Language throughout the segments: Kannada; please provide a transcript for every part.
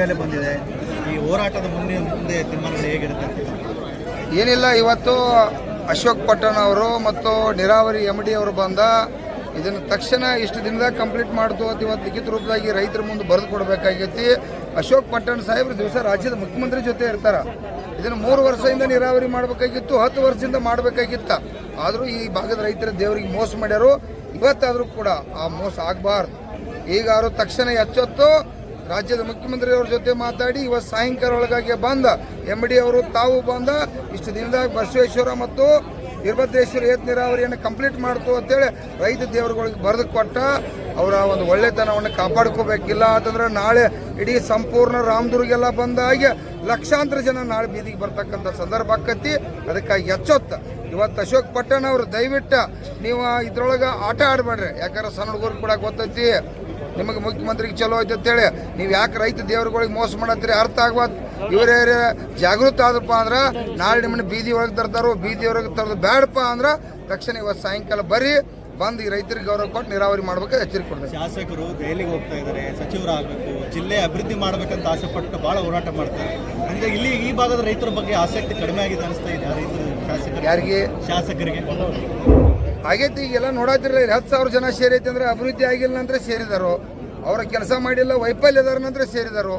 ಹಿನ್ನೆಲೆ ಬಂದಿದೆ. ಈ ಹೋರಾಟದ ಮುಂದೆ ತೀರ್ಮಾನಗಳು ಹೇಗಿರುತ್ತೆ? ಏನಿಲ್ಲ, ಇವತ್ತು ಅಶೋಕ್ ಪಟ್ಟಣ ಅವರು ಮತ್ತು ನೀರಾವರಿ MD ಅವರು ಬಂದ ಇದನ್ನು ತಕ್ಷಣ ಇಷ್ಟು ದಿನದಾಗ ಕಂಪ್ಲೀಟ್ ಮಾಡ್ತು ಅಂತ ಇವತ್ತು ಲಿಖಿತ ರೂಪದಾಗಿ ರೈತರ ಮುಂದೆ ಬರೆದು ಕೊಡಬೇಕಾಗೈತಿ. ಅಶೋಕ್ ಪಟ್ಟಣ ಸಾಹೇಬ್ರು ದಿವಸ ರಾಜ್ಯದ ಮುಖ್ಯಮಂತ್ರಿ ಜೊತೆ ಇರ್ತಾರೆ. ಇದನ್ನು 3 ವರ್ಷದಿಂದ ನೀರಾವರಿ ಮಾಡಬೇಕಾಗಿತ್ತು, 10 ವರ್ಷದಿಂದ ಮಾಡಬೇಕಾಗಿತ್ತ. ಆದರೂ ಈ ಭಾಗದ ರೈತರ ದೇವರಿಗೆ ಮೋಸ ಮಾಡ್ಯಾರು. ಇವತ್ತಾದರೂ ಕೂಡ ಆ ಮೋಸ ಆಗಬಾರ್ದು. ಈಗಾರು ತಕ್ಷಣ ಎಚ್ಚೆತ್ತು ರಾಜ್ಯದ ಮುಖ್ಯಮಂತ್ರಿಯವ್ರ ಜೊತೆ ಮಾತಾಡಿ ಇವತ್ತು ಸಾಯಂಕಾಲ ಒಳಗಾಗಿ ಬಂದ MD ಅವರು ತಾವು ಬಂದ ಇಷ್ಟು ದಿನದಾಗ ಬಸವೇಶ್ವರ ಮತ್ತು ವೀರಭದ್ರೇಶ್ವರ ಏತ ನೀರಾವರಿಯನ್ನು ಕಂಪ್ಲೀಟ್ ಮಾಡ್ತು ಅಂತೇಳಿ ರೈತ ದೇವರುಗಳಿಗೆ ಬರೆದು ಕೊಟ್ಟ. ಅವರ ಒಂದು ಒಳ್ಳೆತನವನ್ನು ಕಾಪಾಡ್ಕೋಬೇಕಿಲ್ಲ ಅಂತಂದ್ರೆ ನಾಳೆ ಇಡೀ ಸಂಪೂರ್ಣ ರಾಮದುರ್ಗೆಲ್ಲ ಬಂದಾಗೆ ಲಕ್ಷಾಂತರ ಜನ ನಾಳೆ ಬೀದಿಗೆ ಬರ್ತಕ್ಕಂಥ ಸಂದರ್ಭ ಆಕತಿ. ಅದಕ್ಕಾಗಿ ಎಚ್ಚೊತ್ತ ಇವತ್ತು ಅಶೋಕ್ ಪಟ್ಟಣ ಅವರು ದಯವಿಟ್ಟು ನೀವು ಇದ್ರೊಳಗೆ ಆಟ ಆಡಬೇಡ್ರಿ. ಯಾಕಂದ್ರೆ ಸಣ್ಣ ಹುಡುಗರು ಕೂಡ ಗೊತ್ತೈತಿ ನಿಮಗೆ ಮುಖ್ಯಮಂತ್ರಿಗೆ ಚಲೋ ಐತೆ ಅಂತೇಳಿ ನೀವು ಯಾಕೆ ರೈತ ದೇವರುಗಳಿಗೆ ಮೋಸ ಮಾಡತ್ತೀರಿ ಅರ್ಥ ಆಗ್ಬಾರ್ದು. ಇವರೇ ಜಾಗೃತ ಆದಪ್ಪ ಅಂದ್ರೆ ನಾಳೆ ನಿಮ್ಮನ್ನ ಬೀದಿ ಒಳಗೆ ತರ್ತಾರೋ, ಬೀದಿ ಒಳಗೆ ತರೋದು ಬೇಡಪ್ಪ ಅಂದ್ರೆ ತಕ್ಷಣ ಇವತ್ತು ಸಾಯಂಕಾಲ ಬರ್ರಿ, ಬಂದು ಈ ರೈತರಿಗೆ ಗೌರವ ಕೊಟ್ಟು ನೀರಾವರಿ ಮಾಡ್ಬೇಕು ಎಚ್ಚರಿಕೆ ಕೊಡ್ತಾರೆ. ಶಾಸಕರು ದೆಹಲಿಗೆ ಹೋಗ್ತಾ ಇದ್ದಾರೆ, ಸಚಿವರಾಗಬೇಕು, ಜಿಲ್ಲೆ ಅಭಿವೃದ್ಧಿ ಮಾಡಬೇಕಂತ ಆಸೆ ಪಟ್ಟು ಭಾಳ ಹೋರಾಟ ಮಾಡ್ತಾರೆ. ಅಂದರೆ ಇಲ್ಲಿ ಈ ಭಾಗದ ರೈತರ ಬಗ್ಗೆ ಆಸಕ್ತಿ ಕಡಿಮೆ ಆಗಿದೆ ಅನಿಸ್ತಾ ಇದೆ ರೈತರು ಶಾಸಕರು. ಯಾರಿಗೆ? ಶಾಸಕರಿಗೆ ಆಗೈತಿ. ಈಗೆಲ್ಲ ನೋಡಾತಿರಲ್ಲ, 10,000 ಜನ ಸೇರೈತಿ ಅಂದ್ರೆ ಅಭಿವೃದ್ಧಿ ಆಗಿಲ್ಲ ನಂತರ ಸೇರಿದಾರೋ, ಅವರ ಕೆಲಸ ಮಾಡಿಲ್ಲ ವೈಫಲ್ಯದಾರ ನಂತರ ಸೇರಿದಾರೋ.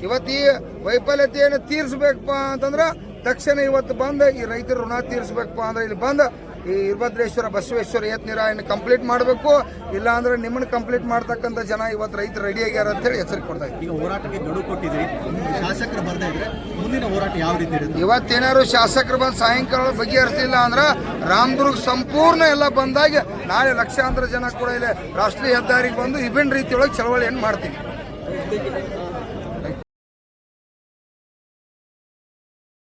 ಇವತ್ತು ಈ ವೈಫಲ್ಯತೆಯನ್ನು ತೀರಿಸ್ಬೇಕಪ್ಪ ಅಂತಂದ್ರೆ ತಕ್ಷಣ ಇವತ್ತು ಬಂದು ಈ ರೈತರ ಋಣ ತೀರಿಸ್ಬೇಕಪ್ಪ ಅಂದ್ರೆ ಇಲ್ಲಿ ಬಂದು ಈ ವೀರಭದ್ರೇಶ್ವರ ಬಸವೇಶ್ವರ ಏತ ನೀರಾವರಿಯನ್ನು ಕಂಪ್ಲೀಟ್ ಮಾಡಬೇಕು. ಇಲ್ಲ ಅಂದ್ರೆ ನಿಮ್ಮನ್ನು ಕಂಪ್ಲೀಟ್ ಮಾಡ್ತಕ್ಕಂಥ ಜನ ಇವತ್ತು ರೈತರು ರೆಡಿ ಆಗ್ಯಾರ ಅಂತೇಳಿ ಎಚ್ಚರಿಕೆ ಕೊಡ್ತಾ ಇದ್ದೀವಿ. ಈಗ ಹೋರಾಟಕ್ಕೆ ಗಡುವು ಕೊಟ್ಟಿದ್ರಿ, ಶಾಸಕರು ಬರ್ತಾ ಇದ್ರೆ ಮುಂದಿನ ಹೋರಾಟ ಯಾವ ರೀತಿ ಇರುತ್ತೆ? ಇವತ್ತೇನಾದ್ರು ಶಾಸಕರು ಬಂದು ಸಾಯಂಕಾಲ ಬಗೆಹರಿಸಲಿಲ್ಲ ಅಂದ್ರೆ ರಾಮದುರ್ಗ ಸಂಪೂರ್ಣ ಎಲ್ಲ ಬಂದಾಗ ನಾಳೆ ಲಕ್ಷಾಂತರ ಜನ ಕೂಡ ಇಲ್ಲಿ ರಾಷ್ಟ್ರೀಯ ಹೆದ್ದಾರಿಗೆ ಬಂದು ವಿಭಿನ್ನ ರೀತಿಯೊಳಗೆ ಚಳವಳಿಯನ್ನು ಮಾಡ್ತೀವಿ.